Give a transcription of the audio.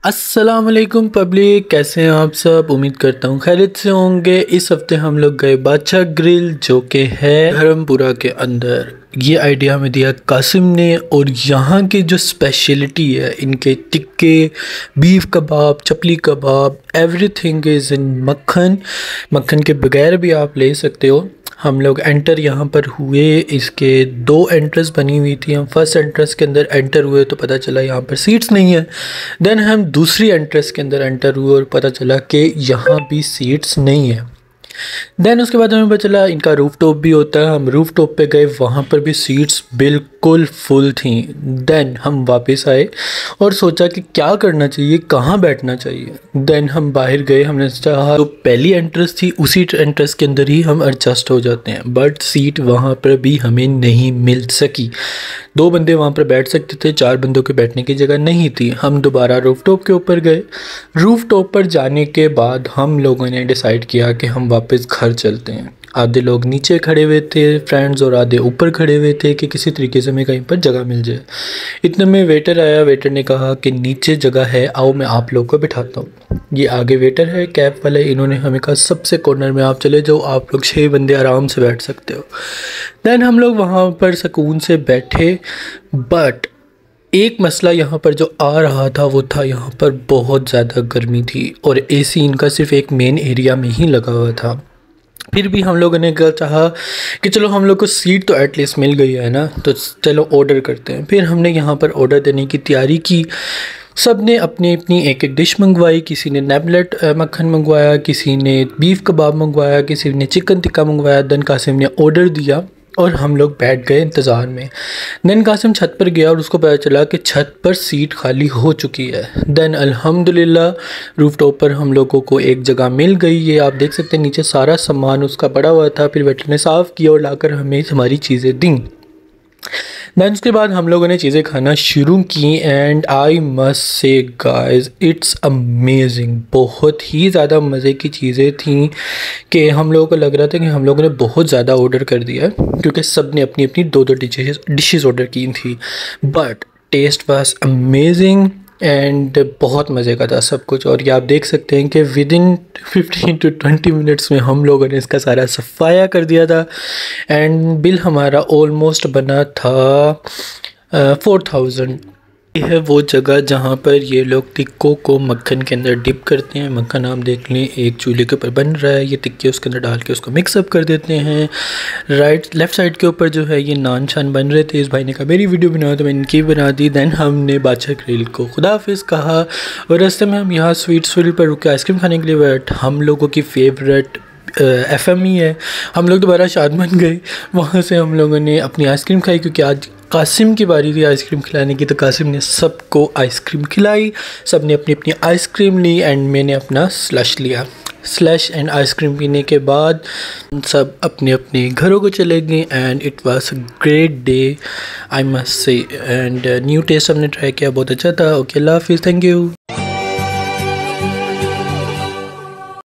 अस्सलाम वालेकुम पब्लिक, कैसे हैं आप सब। उम्मीद करता हूँ खैरियत से होंगे। इस हफ्ते हम लोग गए बादशाह ग्रिल जो कि है धर्मपुरा के अंदर। ये आइडिया हमें दिया कासिम ने। और यहाँ की जो स्पेशलिटी है, इनके टिक्के, beef kebab, chapli kebab, everything is in makkhan. मक्खन के बगैर भी आप ले सकते हो। हम लोग एंटर यहाँ पर हुए, इसके 2 एंट्रेंस बनी हुई थी। हम फर्स्ट एंट्रेंस के अंदर एंटर हुए तो पता चला यहाँ पर सीट्स नहीं है। देन हम दूसरी एंट्रेंस के अंदर एंटर हुए और पता चला कि यहाँ भी सीट्स नहीं है। देन उसके बाद हमें पता चला इनका रूफ टॉप भी होता है। हम रूफ टॉप पे गए, वहाँ पर भी सीट्स बिल्कुल फुल थी। देन हम वापस आए और सोचा कि क्या करना चाहिए, कहाँ बैठना चाहिए। देन हम बाहर गए, हमने चाहा तो पहली एंट्रेंस थी, उसी एंट्रेंस के अंदर ही हम एडजस्ट हो जाते हैं। बट सीट वहाँ पर भी हमें नहीं मिल सकी। 2 बंदे वहाँ पर बैठ सकते थे, 4 बंदों के बैठने की जगह नहीं थी। हम दोबारा रूफ टॉप के ऊपर गए। रूफ टॉप पर जाने के बाद हम लोगों ने डिसाइड किया कि हम वापस घर चलते हैं। आधे लोग नीचे खड़े हुए थे फ्रेंड्स और आधे ऊपर खड़े हुए थे कि किसी तरीके से हमें कहीं पर जगह मिल जाए। इतने में वेटर आया। वेटर ने कहा कि नीचे जगह है, आओ मैं आप लोग को बिठाता हूँ। ये आगे वेटर है कैब वाले, इन्होंने हमें कहा सबसे कॉर्नर में आप चले जाओ, आप लोग 6 बंदे आराम से बैठ सकते हो। देन हम लोग वहाँ पर सुकून से बैठे। बट एक मसला यहाँ पर जो आ रहा था वो था, यहाँ पर बहुत ज़्यादा गर्मी थी और एसी इनका सिर्फ एक मेन एरिया में ही लगा हुआ था। फिर भी हम लोगों ने क्या चाहा कि चलो हम लोग को सीट तो एटलीस्ट मिल गई है ना, तो चलो ऑर्डर करते हैं। फिर हमने यहाँ पर ऑर्डर देने की तैयारी की। सब ने अपनी अपनी एक एक डिश मंगवाई। किसी ने नेबलेट मक्खन मंगवाया, किसी ने बीफ कबाब मंगवाया, किसी ने चिकन टिक्का मंगवाया। देन कासिम ने ऑर्डर दिया और हम लोग बैठ गए इंतज़ार में। देन कासिम छत पर गया और उसको पता चला कि छत पर सीट खाली हो चुकी है। देन अल्हम्दुलिल्लाह रूफ टॉप पर हम लोगों को एक जगह मिल गई। ये आप देख सकते हैं नीचे सारा सामान उसका पड़ा हुआ था। फिर वेटर ने साफ़ किया और लाकर हमें हमारी चीज़ें दी। देन उसके बाद हम लोगों ने चीज़ें खाना शुरू की। एंड आई मस्ट से गाइस, इट्स अमेजिंग। बहुत ही ज़्यादा मज़े की चीज़ें थी कि हम लोगों को लग रहा था कि हम लोगों ने बहुत ज़्यादा ऑर्डर कर दिया क्योंकि सब ने अपनी अपनी 2-2 डिशेस ऑर्डर की थी। But taste was amazing and बहुत मज़े का था सब कुछ। और ये आप देख सकते हैं कि विदिन 15 to 20 मिनट्स में हम लोगों ने इसका सारा सफाया कर दिया था। एंड बिल हमारा ऑलमोस्ट बना था 4000। ये है वो जगह जहाँ पर ये लोग टिक्कों को मक्खन के अंदर डिप करते हैं। मक्खन आप देख लें एक चूल्हे के ऊपर बन रहा है, ये टिक्के उसके अंदर डाल के उसको मिक्सअप कर देते हैं। लेफ़्ट साइड के ऊपर जो है ये नान शान बन रहे थे। इस भाई ने कहा मेरी वीडियो बनाओ तो मैंने इनकी बना दी। देन हमने बादशाह ग्रिल को खुदा हाफिज़ कहा और रास्ते में हम यहाँ स्वीट्स विल पर रुके आइसक्रीम खाने के लिए। बट हम लोगों की फेवरेट FM ही है। हम लोग दोबारा शाद बन गए। वहाँ से हम लोगों ने अपनी आइसक्रीम खाई क्योंकि आज कासिम की बारी थी आइसक्रीम खिलाने की। तो कासिम ने सबको आइसक्रीम खिलाई, सब ने अपनी अपनी आइसक्रीम ली एंड मैंने अपना स्लश लिया। स्लश एंड आइसक्रीम पीने के बाद सब अपने अपने घरों को चले गए। And it was a great day I must say. And new taste हमने ट्राई किया, बहुत अच्छा था। ओके, अल्लाह हाफिज़, थैंक यू।